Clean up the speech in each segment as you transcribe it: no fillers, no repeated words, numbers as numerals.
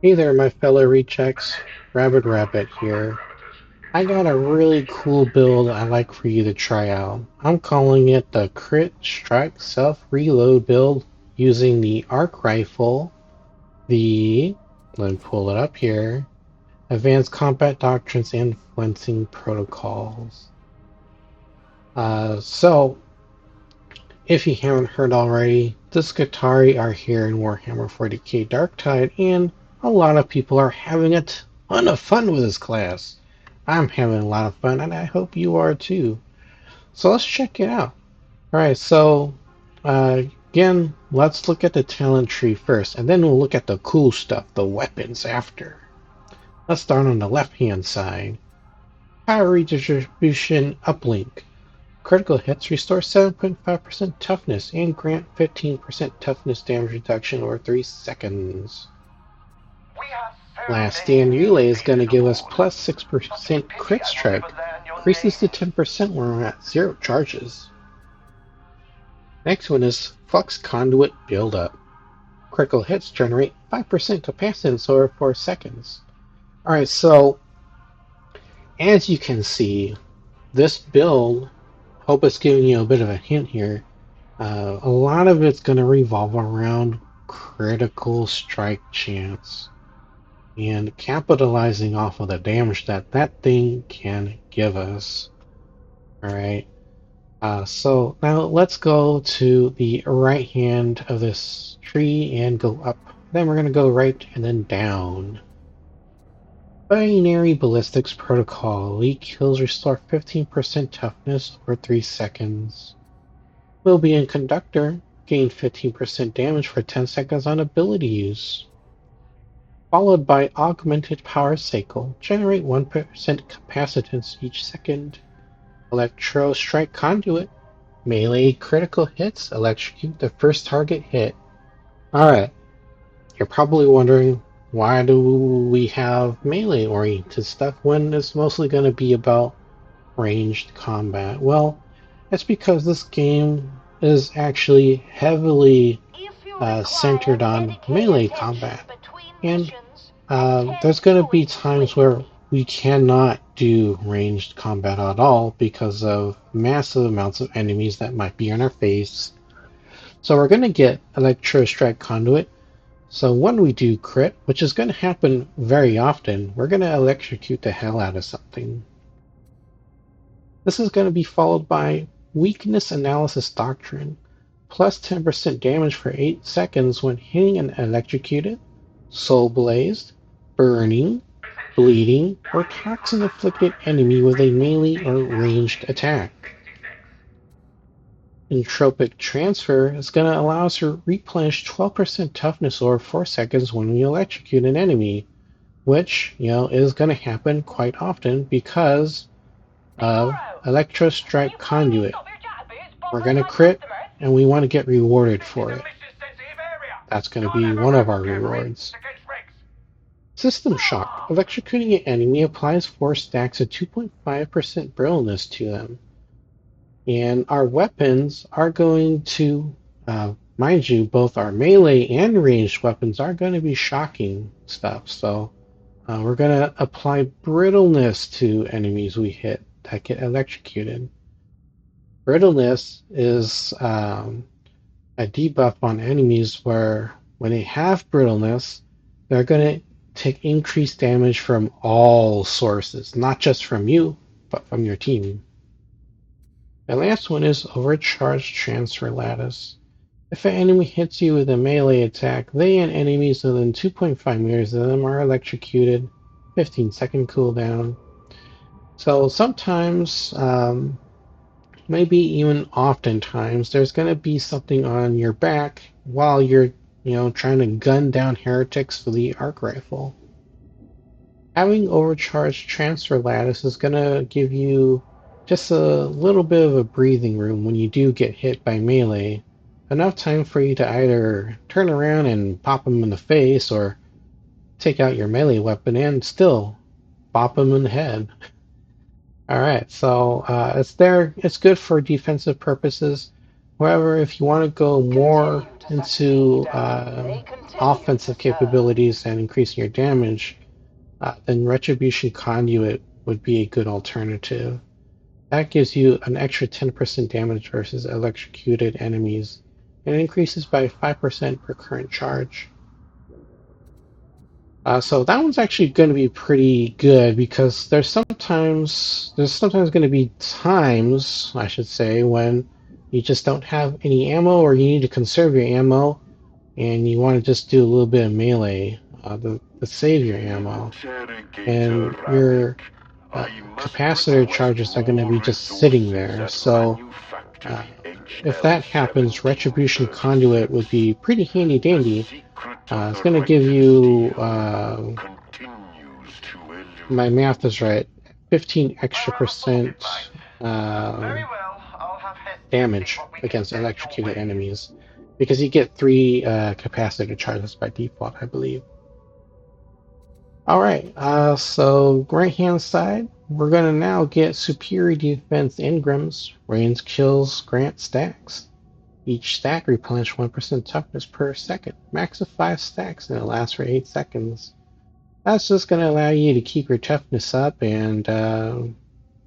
Hey there, my fellow rechecks. Rabid here. I got a really cool build I'd like for you to try out. I'm calling it the Crit Strike Self Reload build using the Arc Rifle, let me pull it up here, Advanced Combat Doctrines and Fencing Protocols. So, if you haven't heard already, the Skitarii are here in Warhammer 40k Darktide, and a lot of people are having a ton of fun with this class. I'm having a lot of fun, and I hope you are too. So let's check it out. Alright, so uh, again, let's look at the talent tree first, and then we'll look at the cool stuff, the weapons after. Let's start on the left-hand side. Power redistribution uplink. Critical hits restore 7.5% toughness and grant 15% toughness damage reduction over 3 seconds. Last Stand Relay is going to give us plus 6% crit strike. Increases to 10% when we're at 0 charges. Next one is Flux Conduit Buildup. Critical hits generate 5% capacitance over 4 seconds. Alright, so as you can see, this build, hope it's giving you a bit of a hint here, a lot of it's going to revolve around critical strike chance and capitalizing off of the damage that that thing can give us. All right. So now let's go to the right hand of this tree and go up. Then we're going to go right and then down. Binary Ballistics Protocol. Elite kills restore 15% toughness for 3 seconds. Will be in Conductor. Gain 15% damage for 10 seconds on ability use. Followed by Augmented Power Cycle. Generate 1% capacitance each second. Electro Strike Conduit. Melee critical hits. Electrocute the first target hit. Alright, you're probably wondering, why do we have melee oriented stuff when it's mostly going to be about ranged combat? Well, it's because this game is actually heavily centered on melee combat. And there's going to be times where we cannot do ranged combat at all because of massive amounts of enemies that might be on our face. So we're going to get Electro Strike Conduit. So when we do crit, which is going to happen very often, we're going to electrocute the hell out of something. This is going to be followed by Weakness Analysis Doctrine, plus 10% damage for 8 seconds when hitting an electrocuted, soul blazed, burning, bleeding, or toxin afflicted enemy with a melee or ranged attack. Entropic Transfer is going to allow us to replenish 12% toughness over 4 seconds when we electrocute an enemy, which, is going to happen quite often because of Electro Strike Conduit. We're going to crit, and we want to get rewarded for it. That's going to be one of our rewards. System Shock. Electrocuting an enemy applies 4 stacks of 2.5% brittleness to them. And our weapons are going to, mind you, both our melee and ranged weapons are going to be shocking stuff. So we're going to apply brittleness to enemies we hit that get electrocuted. Brittleness is a debuff on enemies where when they have brittleness, they're going to take increased damage from all sources, not just from you, but from your team. The last one is Overcharged Transfer Lattice. If an enemy hits you with a melee attack, they and enemies within 2.5 meters of them are electrocuted. 15-second cooldown. So sometimes, maybe even oftentimes, there's going to be something on your back while you're, trying to gun down heretics with the arc rifle. Having Overcharged Transfer Lattice is going to give you just a little bit of a breathing room when you do get hit by melee. Enough time for you to either turn around and pop them in the face or take out your melee weapon and still bop them in the head. Alright, so it's there. It's good for defensive purposes. However, if you want to go more into offensive capabilities and increasing your damage, then Retribution Conduit would be a good alternative. That gives you an extra 10% damage versus electrocuted enemies, and it increases by 5% per current charge. So that one's actually going to be pretty good because there's sometimes going to be times, I should say, when you just don't have any ammo or you need to conserve your ammo and you want to just do a little bit of melee to save your ammo. And your capacitor charges are going to be just sitting there. So if that happens, Retribution Conduit would be pretty handy dandy. It's going to give you, my math is right, 15 extra percent damage against electrocuted enemies, because you get 3 capacitor charges by default, I believe. Alright, so right hand side, we're going to now get superior defense engrams, range kills, grant stacks. Each stack replenish 1% toughness per second, max of 5 stacks, and it lasts for 8 seconds. That's just going to allow you to keep your toughness up and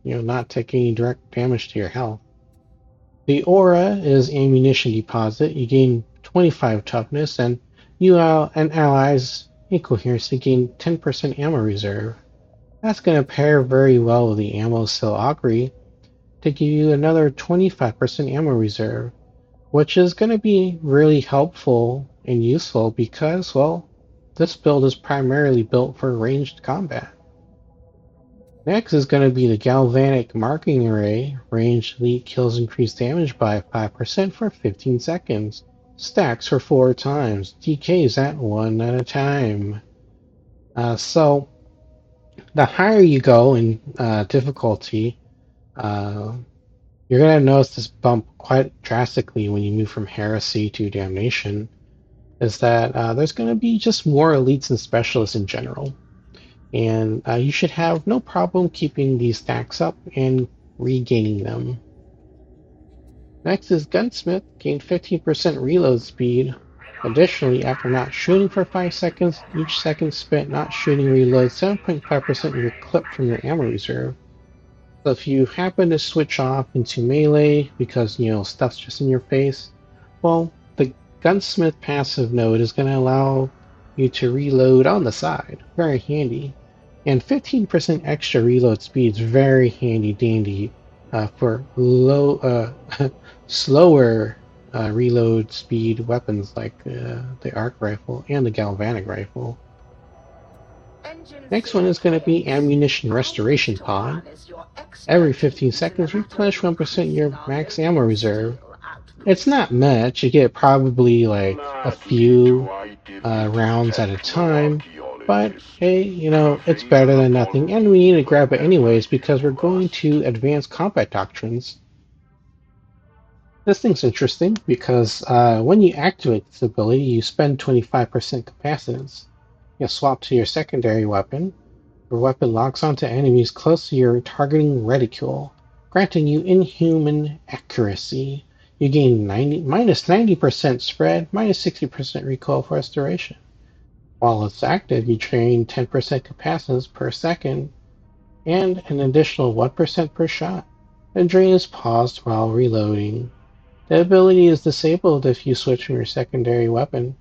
not take any direct damage to your health. The aura is ammunition deposit. You gain 25 toughness, and you and allies incoherency gain 10% ammo reserve. That's going to pair very well with the ammo cell augury to give you another 25% ammo reserve, which is going to be really helpful and useful because, well, this build is primarily built for ranged combat. Next is going to be the Galvanic Marking Array. Ranged elite kills increase damage by 5% for 15 seconds. Stacks for 4 times. DKs at 1 at a time. So, the higher you go in difficulty, you're going to notice this bump quite drastically when you move from Heresy to Damnation, is that there's going to be just more elites and specialists in general. And you should have no problem keeping these stacks up and regaining them. Next is Gunsmith, gain 15% reload speed. Additionally, after not shooting for 5 seconds, each second spent not shooting reloads 7.5% of your clip from your ammo reserve. So if you happen to switch off into melee because, stuff's just in your face, well, the Gunsmith passive node is going to allow you to reload on the side. Very handy. And 15% extra reload speed is very handy dandy for slower reload speed weapons like the arc rifle and the galvanic rifle. Next one is going to be Ammunition Restoration Pod. Every 15 seconds, replenish 1% your max ammo reserve. It's not much. You get probably like a few rounds at a time. But, hey, it's better than nothing, and we need to grab it anyways because we're going to advance combat doctrines. This thing's interesting because when you activate this ability, you spend 25% capacitance. You swap to your secondary weapon. Your weapon locks onto enemies close to your targeting reticule, granting you inhuman accuracy. You gain minus 90% spread, minus 60% recoil for restoration. While it's active, you drain 10% capacitance per second and an additional 1% per shot. The drain is paused while reloading. The ability is disabled if you switch from your secondary weapon,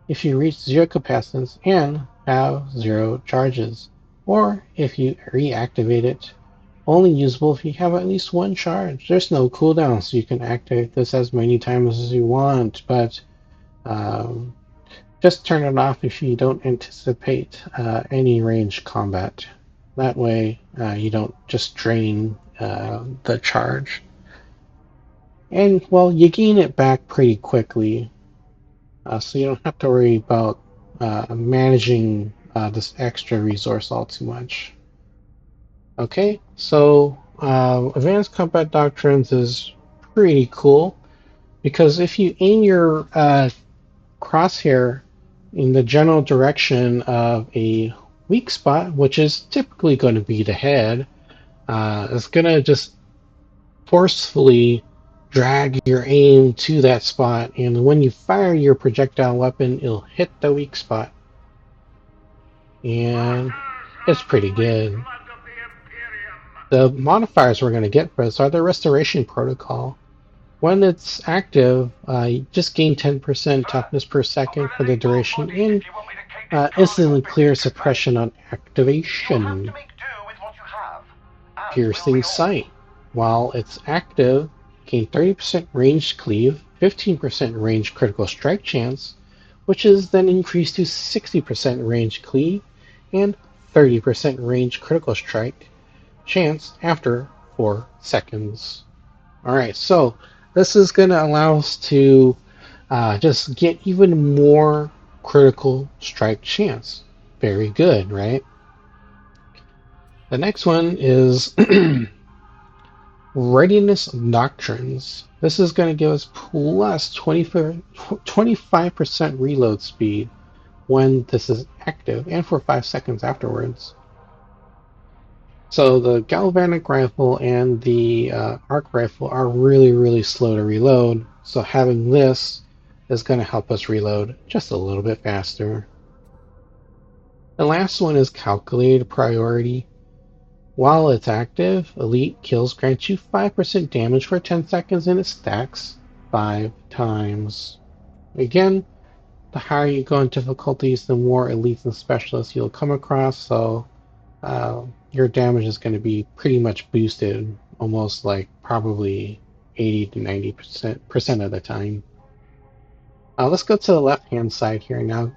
if you reach 0 capacitance and have 0 charges, or if you reactivate it. Only usable if you have at least 1 charge. There's no cooldown, so you can activate this as many times as you want, but just turn it off if you don't anticipate any ranged combat. That way you don't just drain the charge. And, well, you gain it back pretty quickly, so you don't have to worry about managing this extra resource all too much. Okay, so Advanced Combat Doctrines is pretty cool, because if you aim your crosshair in the general direction of a weak spot, which is typically going to be the head, it's going to just forcefully drag your aim to that spot, and when you fire your projectile weapon, it'll hit the weak spot. And it's pretty good. The modifiers we're going to get for this are the Restoration Protocol. When it's active, you just gain 10% toughness per second for the duration and instantly clear suppression on activation. Piercing Sight. While it's active, gain 30% ranged cleave, 15% ranged critical strike chance, which is then increased to 60% ranged cleave and 30% ranged critical strike chance after 4 seconds. Alright, so this is going to allow us to just get even more critical strike chance. Very good, right? The next one is Readiness Doctrines. This is going to give us plus 25% reload speed when this is active and for 5 seconds afterwards. So the galvanic rifle and the arc rifle are really slow to reload, so having this is going to help us reload just a little bit faster. The last one is Calculated Priority. While it's active, elite kills grant you 5% damage for 10 seconds and it stacks 5 times. Again, the higher you go in difficulties, the more elites and specialists you'll come across, so your damage is going to be pretty much boosted, almost like probably 80 to 90% of the time. Let's go to the left-hand side here now.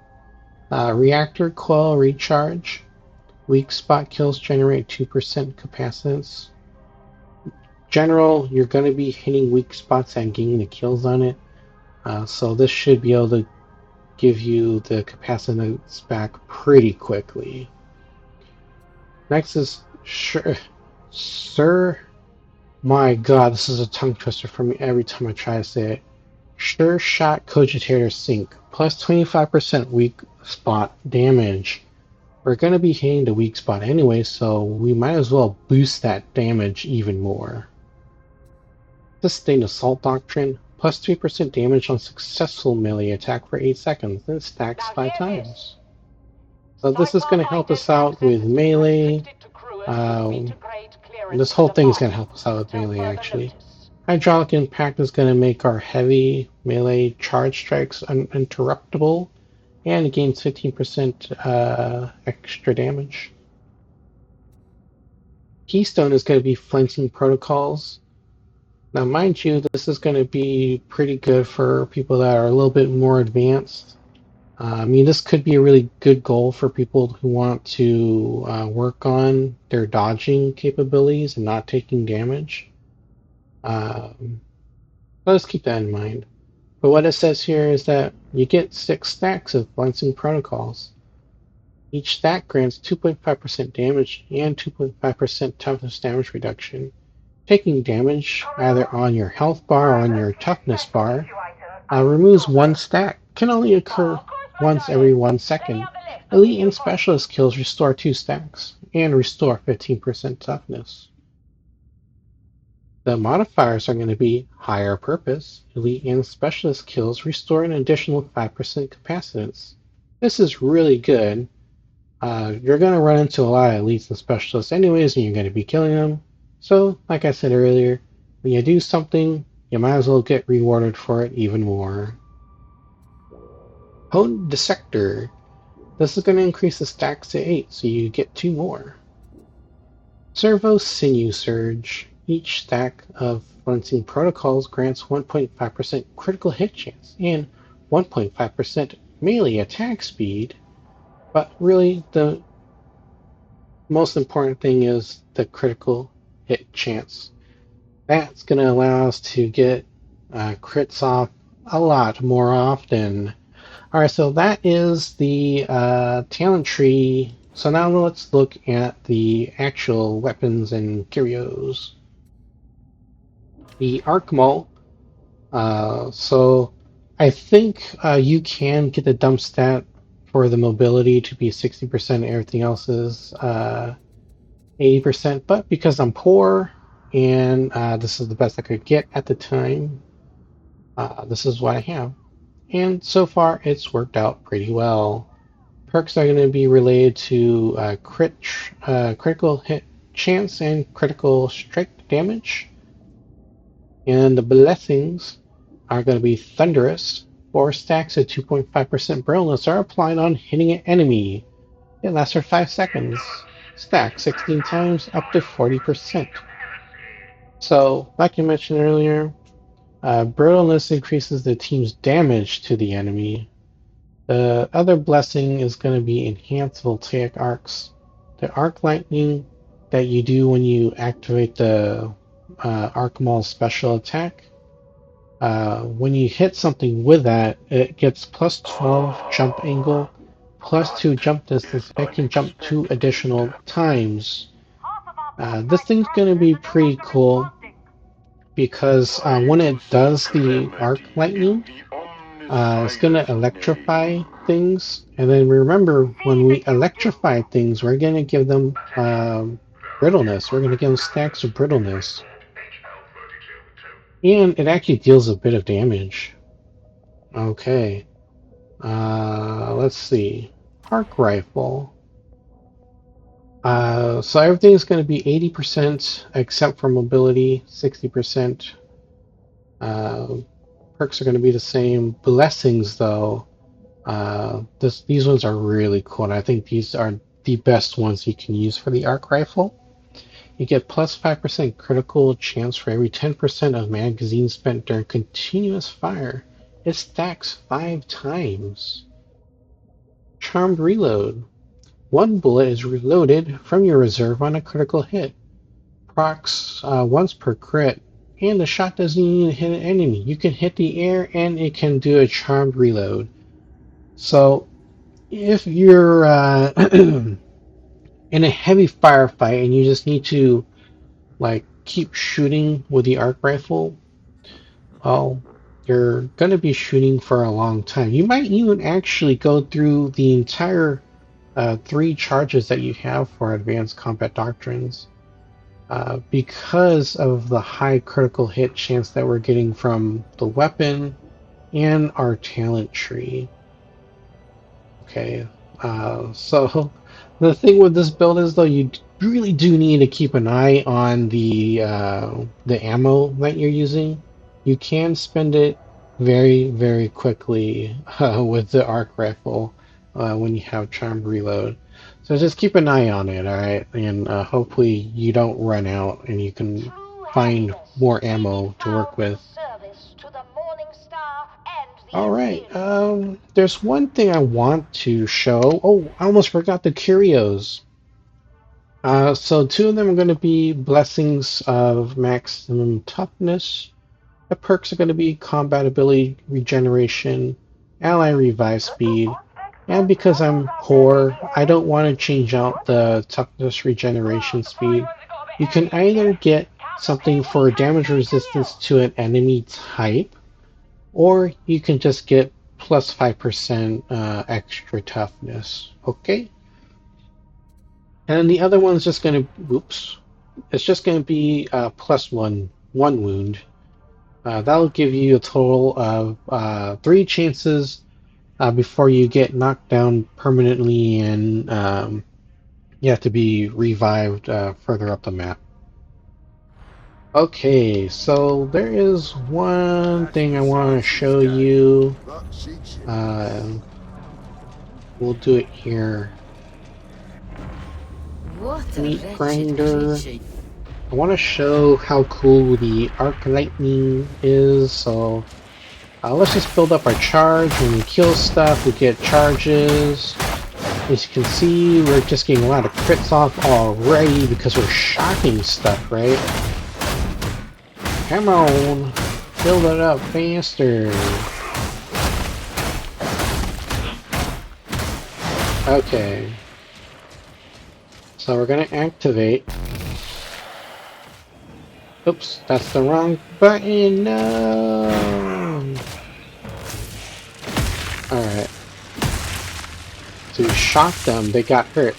Reactor Coil Recharge. Weak spot kills generate 2% capacitance. General, you're going to be hitting weak spots and gaining the kills on it, so this should be able to give you the capacitance back pretty quickly. Next is Sir. My God, this is a tongue twister for me every time I try to say it. Sure Shot Cogitator Sync, plus 25% weak spot damage. We're going to be hitting the weak spot anyway, so we might as well boost that damage even more. Sustained Assault Doctrine, plus 3% damage on successful melee attack for 8 seconds, then stacks 5 times. So this is going to help us out with melee. This whole thing is going to help us out with melee, actually. Hydraulic Impact is going to make our heavy melee charge strikes uninterruptible, and it gains 15% extra damage. Keystone is going to be Flinching Protocols. Now, mind you, this is going to be pretty good for people that are a little bit more advanced. I mean, this could be a really good goal for people who want to work on their dodging capabilities and not taking damage. Let's keep that in mind. But what it says here is that you get 6 stacks of Flinching Protocols. Each stack grants 2.5% damage and 2.5% toughness damage reduction. Taking damage, either on your health bar or on your toughness bar, removes 1 stack. Can only occur once every 1 second. Elite and Specialist kills restore 2 stacks, and restore 15% toughness. The modifiers are going to be Higher Purpose. Elite and Specialist kills restore an additional 5% capacitance. This is really good. You're going to run into a lot of elites and specialists anyways, and you're going to be killing them. So, like I said earlier, when you do something, you might as well get rewarded for it even more. Potent Dissector. This is going to increase the stacks to 8, so you get 2 more. Servo Sinew Surge. Each stack of Flinching Protocols grants 1.5% critical hit chance and 1.5% melee attack speed. But really, the most important thing is the critical hit chance. That's going to allow us to get crits off a lot more often. Alright, so that is the talent tree. So now let's look at the actual weapons and curios. The Arcmo. So I think you can get the dump stat for the mobility to be 60%, everything else is 80%, but because I'm poor, and this is the best I could get at the time. This is what I have, and so far it's worked out pretty well. Perks are going to be related to critical hit chance and critical strike damage, and the blessings are going to be thunderous. 4 stacks at 2.5% brilliance are applied on hitting an enemy. It lasts for 5 seconds. Stack 16 times up to 40%. So, like I mentioned earlier, brittleness increases the team's damage to the enemy. The other blessing is going to be enhanced voltaic arcs. The arc lightning that you do when you activate the Arc Maul special attack. When you hit something with that, it gets plus 12 jump angle, plus 2 jump distance. It can jump 2 additional times. This thing's going to be pretty cool because when it does the arc lightning, it's going to electrify things. And then remember, when we electrify things, we're going to give them brittleness. We're going to give them stacks of brittleness. And it actually deals a bit of damage. Okay. Let's see. Arc rifle. So everything's going to be 80% except for mobility, 60%. Perks are going to be the same. Blessings, though, these ones are really cool, and I think these are the best ones you can use for the arc rifle. You get plus 5% critical chance for every 10% of magazine spent during continuous fire. It stacks 5 times. Charmed reload. 1 bullet is reloaded from your reserve on a critical hit. Procs once per crit, and the shot doesn't even hit an enemy. You can hit the air, and it can do a charmed reload. So, if you're in a heavy firefight and you just need to like keep shooting with the arc rifle, well, you're going to be shooting for a long time. You might even actually go through the entire 3 charges that you have for advanced combat doctrines because of the high critical hit chance that we're getting from the weapon and our talent tree. Okay, so the thing with this build is though you really do need to keep an eye on the ammo that you're using. You can spend it very, very quickly with the arc rifle when you have charmed reload. So just keep an eye on it, all right? And hopefully you don't run out and you can find more ammo to work with. All right. There's one thing I want to show. Oh, I almost forgot the curios. So 2 of them are going to be blessings of maximum toughness. The perks are going to be combat ability regeneration, ally revive speed, and because I'm poor, I don't want to change out the toughness regeneration speed. You can either get something for damage resistance to an enemy type, or you can just get plus 5% extra toughness. Okay? And the other one's just going to, oops, it's just going to be plus one wound. That'll give you a total of 3 chances before you get knocked down permanently and you have to be revived further up the map. Okay, so there is one thing I want to show you. We'll do it here. Meat grinder. I want to show how cool the arc lightning is, so let's just build up our charge. When we kill stuff, we get charges. As you can see, we're just getting a lot of crits off already because we're shocking stuff, right? Come on, build it up faster. Okay. So we're gonna activate. Oops, that's the wrong button. No. Alright. To shock them, they got hurt.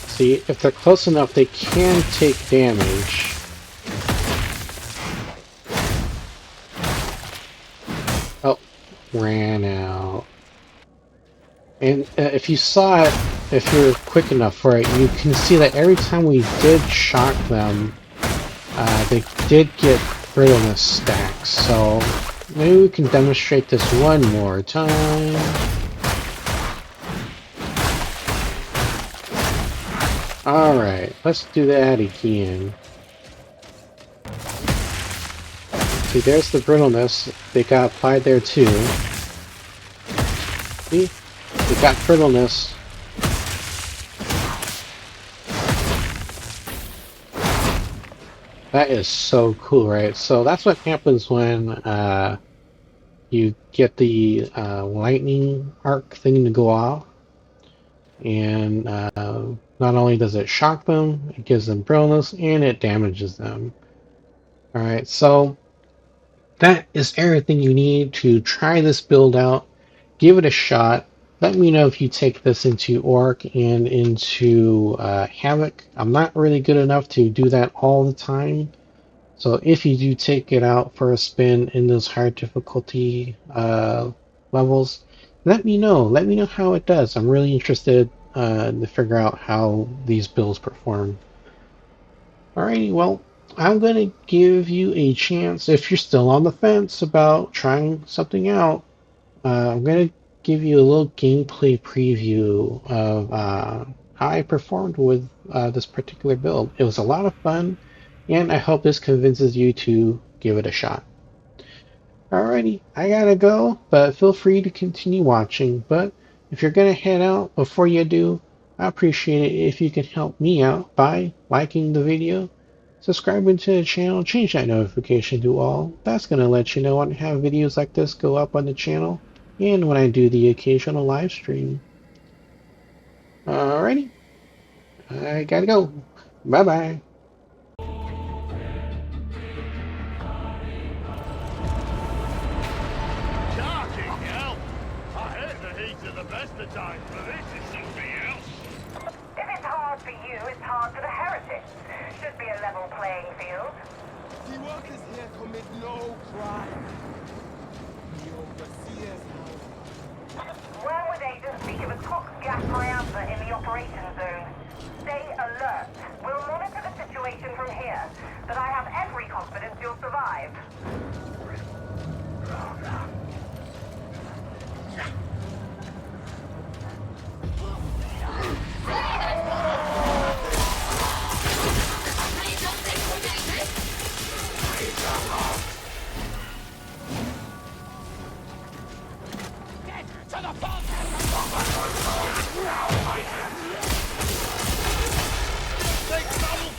So see, if they're close enough, they can take damage. Oh, ran out. And if you saw it, if you're quick enough for it, you can see that every time we did shock them, they did get brittleness stacks. So maybe we can demonstrate this one more time. Alright, let's do that again. See, there's the brittleness. They got applied there too. See? They got brittleness. That is so cool, right? So that's what happens when you get the lightning arc thing to go off. And not only does it shock them, it gives them brittleness, and it damages them. Alright, so that is everything you need to try this build out. Give it a shot. Let me know if you take this into Orc and into Havoc. I'm not really good enough to do that all the time. So if you do take it out for a spin in those higher difficulty levels, let me know. Let me know how it does. I'm really interested to figure out how these builds perform. Alrighty, well, I'm going to give you a chance if you're still on the fence about trying something out. I'm going to give you a little gameplay preview of how I performed with this particular build. It was a lot of fun, and I hope this convinces you to give it a shot. Alrighty, I gotta go, but feel free to continue watching. But if you're gonna head out before you do, I appreciate it if you can help me out by liking the video, subscribing to the channel, change that notification to all. That's gonna let you know when I have videos like this go up on the channel and when I do the occasional live stream. Alrighty, I gotta go. Bye bye. Times, but this is something else. If it's hard for you, it's hard for the heretics. Should be a level playing field. The workers here commit no crime. The overseers, Where would agents speak of a tox gas miasma in the operation zone? Stay alert. We'll monitor the situation from here, but I have every confidence you'll survive.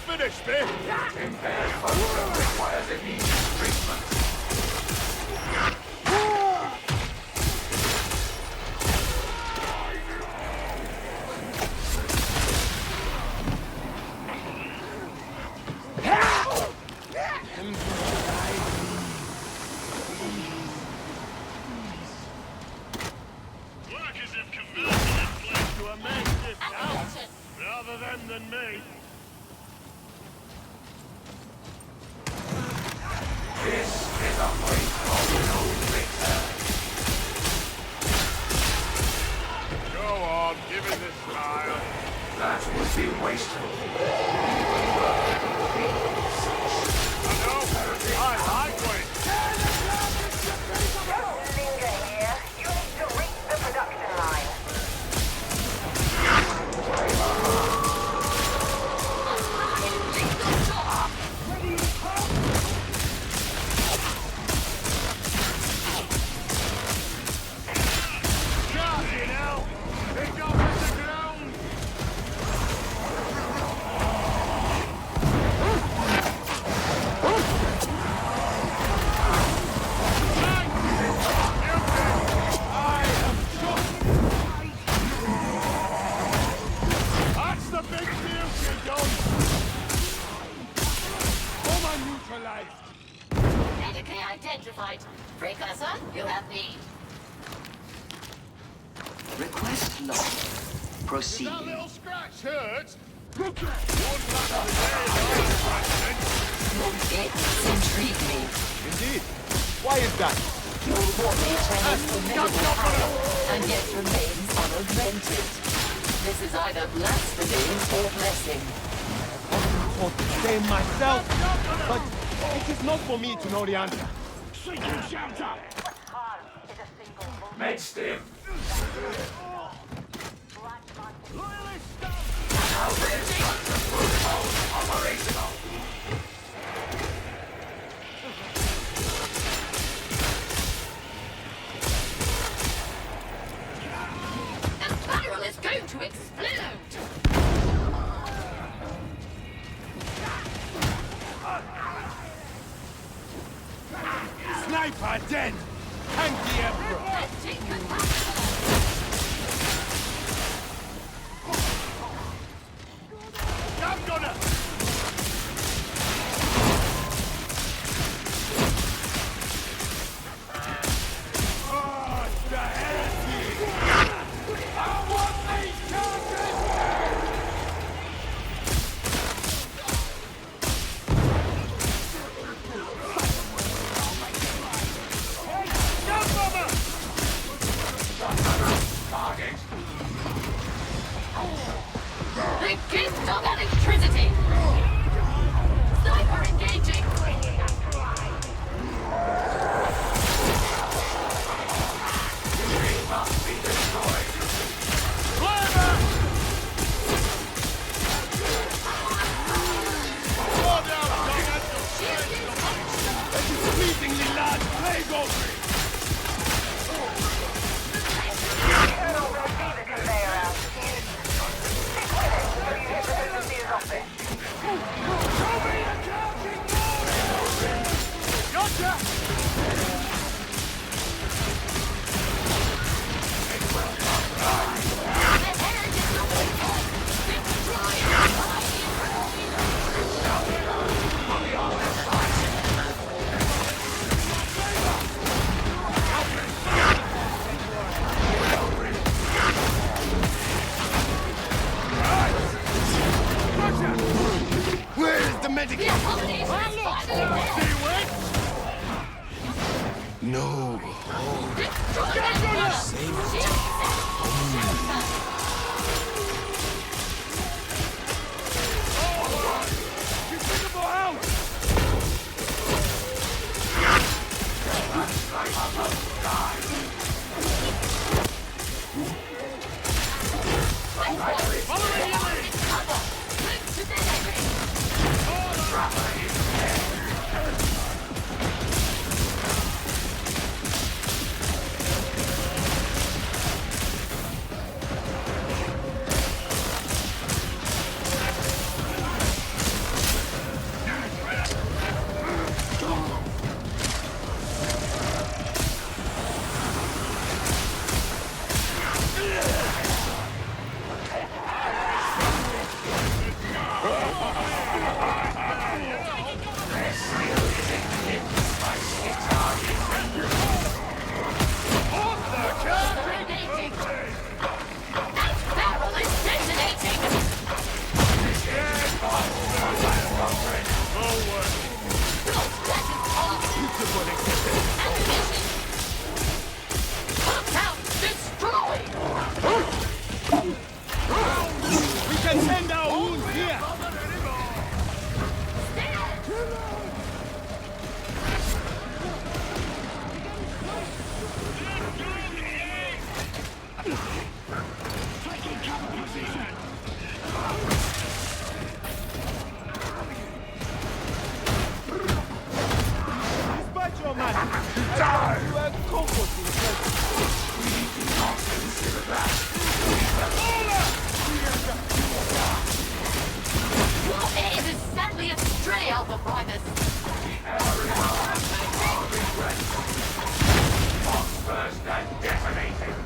Finish me! Impaired function requires immediate treatment. Workers have converted this place to a massive house, rather than me. This is a point of no return. Go on, give it a smile. That would be wasteful. I know, I like it. Don't linger here. You need to reach the production line. Identified. Precursor, you have me. Request log. Proceed. That little scratch hurt. It's intrigued me. Indeed. Why is that? Your warrior has formidable power, and yet remains unaugmented. This is either blasphemy or blessing. Or the same myself. But it is not for me to know the answer. Med stim. Operational. The barrel is going to explode! Sniper dead! Thank the Emperor! Let's take a I'm gonna... Oh, the heresy! I want these charges! Target. The gift of electricity! Sniper engaging! It must be destroyed. Pleasingly large plague over it! Turn on the feeder conveyor out. Stick with it until you hit the overseer's office. Gotcha! Where is the medic? The abomination is finally dead! No. Destroy that Jesus! Despicable house! We can send our wounds here! Despite your man, you are comforting Your aim is sadly astray, Alpha Primus. First and detonating.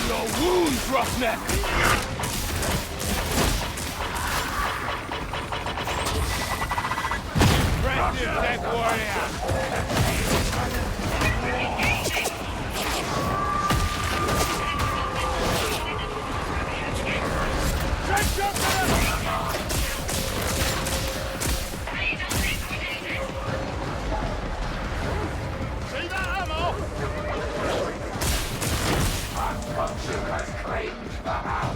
Your wounds, roughneck! Impressive, Death Warrior! Trench up! See that ammo? Voxel has claimed the house.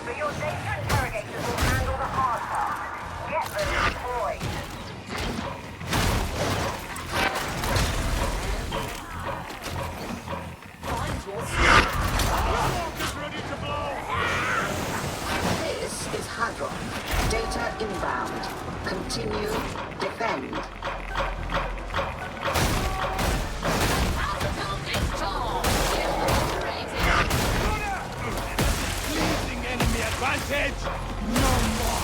But your data interrogators will handle the hard part. Get them deployed. This is Hadron. Data inbound. Continue. Defend. Losing enemy advantage! No more!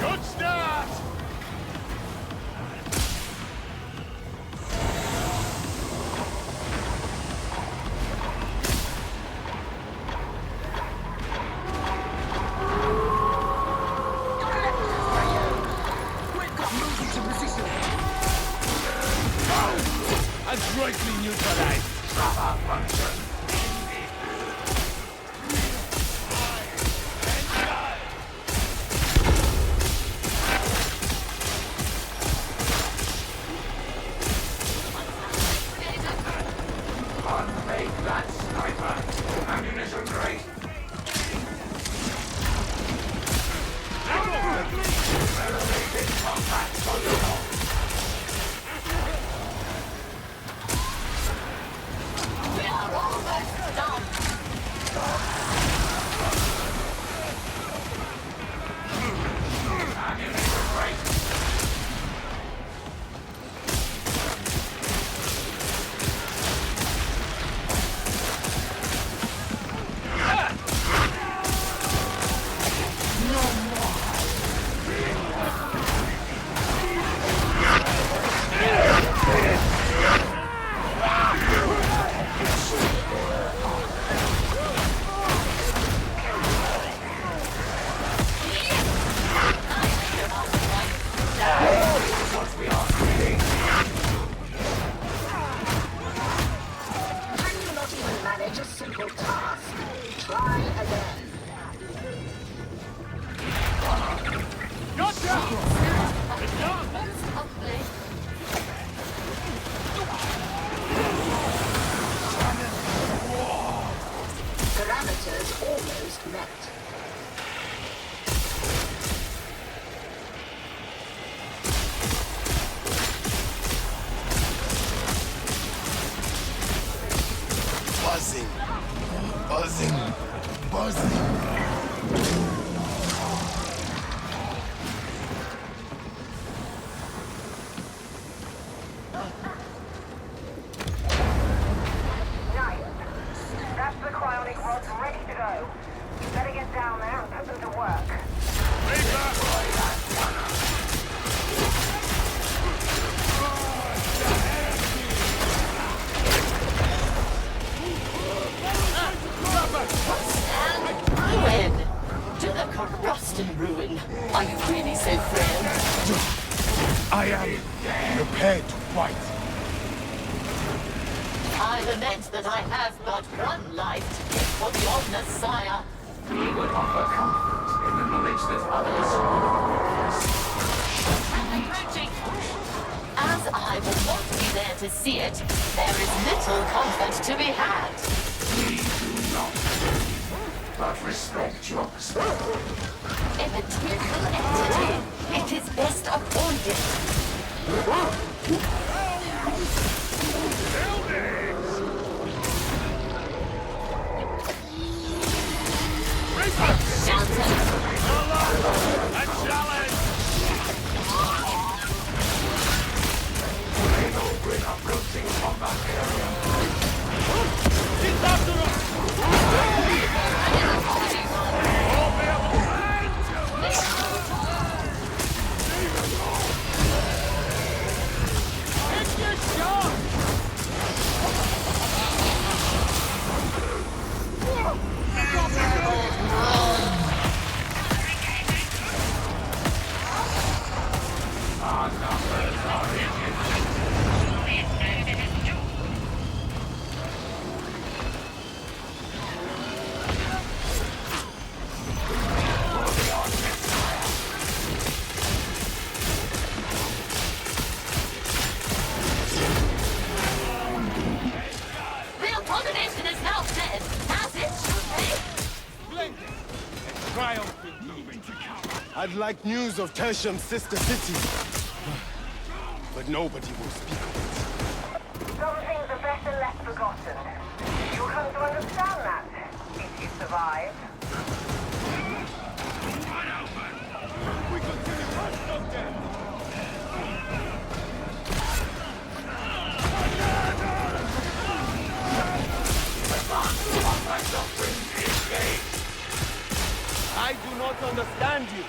Good start! Adroitly neutralized! Unmake that sniper. Ammunition crate. Elevated combat protocol. We are almost done. Ammunition crate. Can you not even manage a simple task? Try again. Gotcha! It's done! Ugly. Parameters almost met. Buzzing! Buzzing! Buzzing! Nice. That's the cryonic rods ready to go. Better get down there and put them to work. When? To the corrupted and ruin. Are you really so frail? I am prepared to fight. I lament that I have but one life to give for the honest sire. We would offer comfort in the knowledge that others. As I see it, there is little comfort to be had. We do not agree, but respect your perspective. A material entity, it is best avoided. Shelter! A challenge! They bring up roasting combat area. It's after us! Take your shot! Real domination is now dead, as it should be. Splendid! A triumph indeed. I'd like news of Tertium's sister city. But nobody will speak of it. Some things are better left forgotten. You'll come to understand that, if you survive. We continue rest of them! I do not understand you.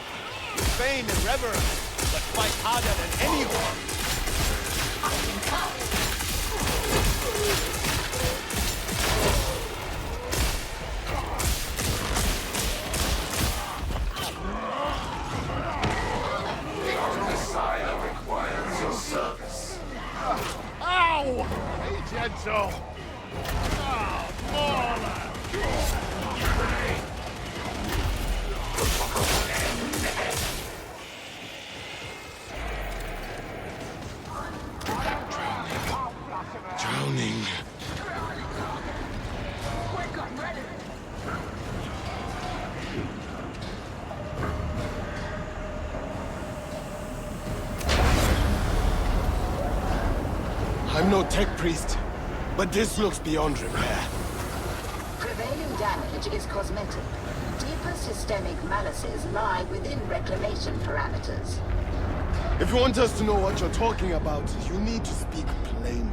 You feign irreverence, but fight harder than anyone. I concur. Messiah requires your service. Ow! Be gentle. Oh, Mauler! Drowning. I'm no tech priest, but this looks beyond repair. Prevailing damage is cosmetic. Deeper systemic malices lie within reclamation parameters. If you want us to know what you're talking about, you need to speak plainly.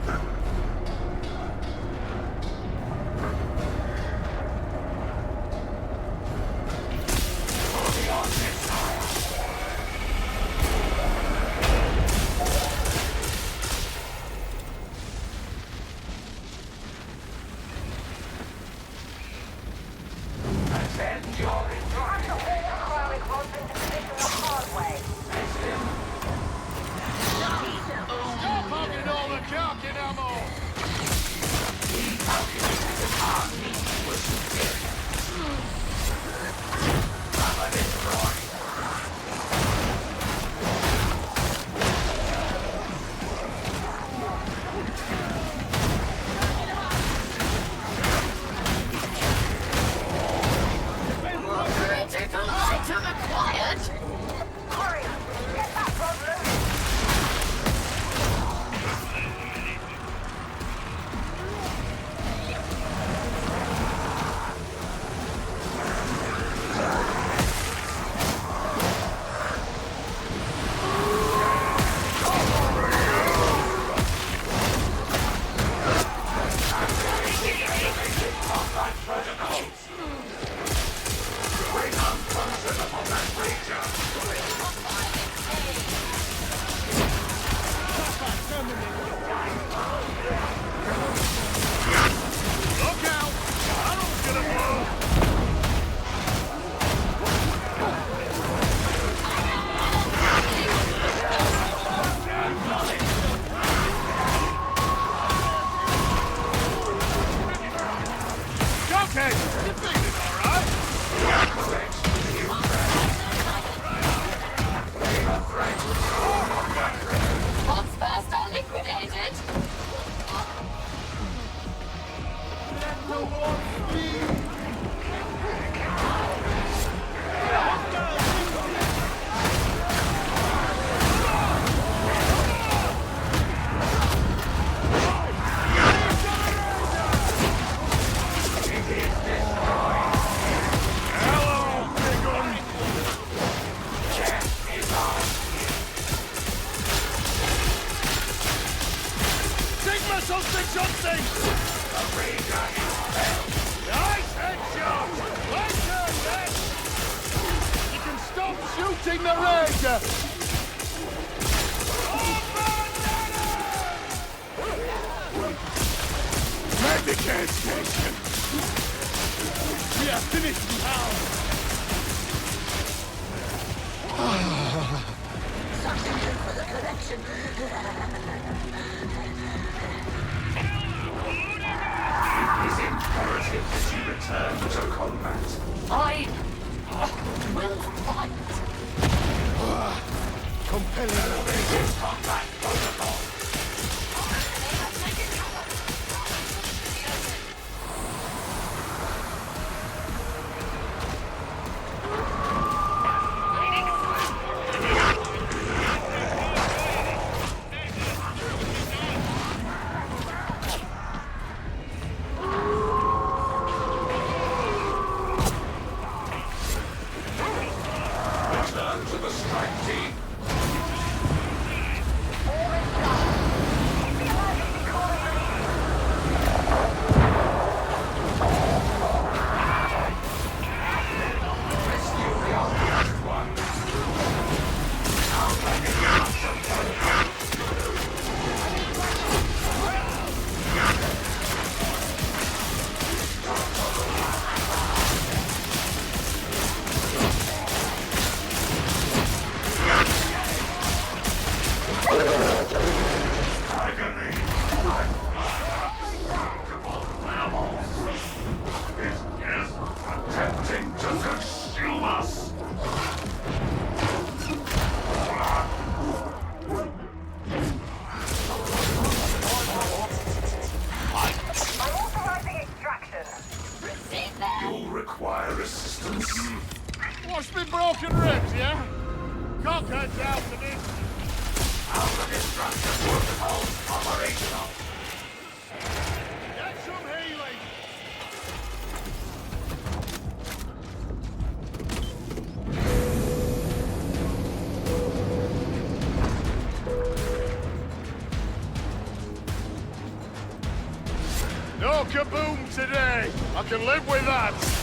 Ascend your Time to haul the chronic rods into position the hard way. Stop hogging all the cock and ammo! something! Nice headshot! Right turn, then! You can stop shooting the Ranger! Medicare station! We are finished now! Oxygen for the collection. It is imperative that you return to combat. I will fight. Compelling. Combat protocol. Return to the strike team. Attempting to consume us! I'm authorizing extraction. Receive them. You'll require assistance. What's been broken ribs, yeah? Cockhead's out of it. Our destruction protocol operational. Get some healing. No kaboom today. I can live with that.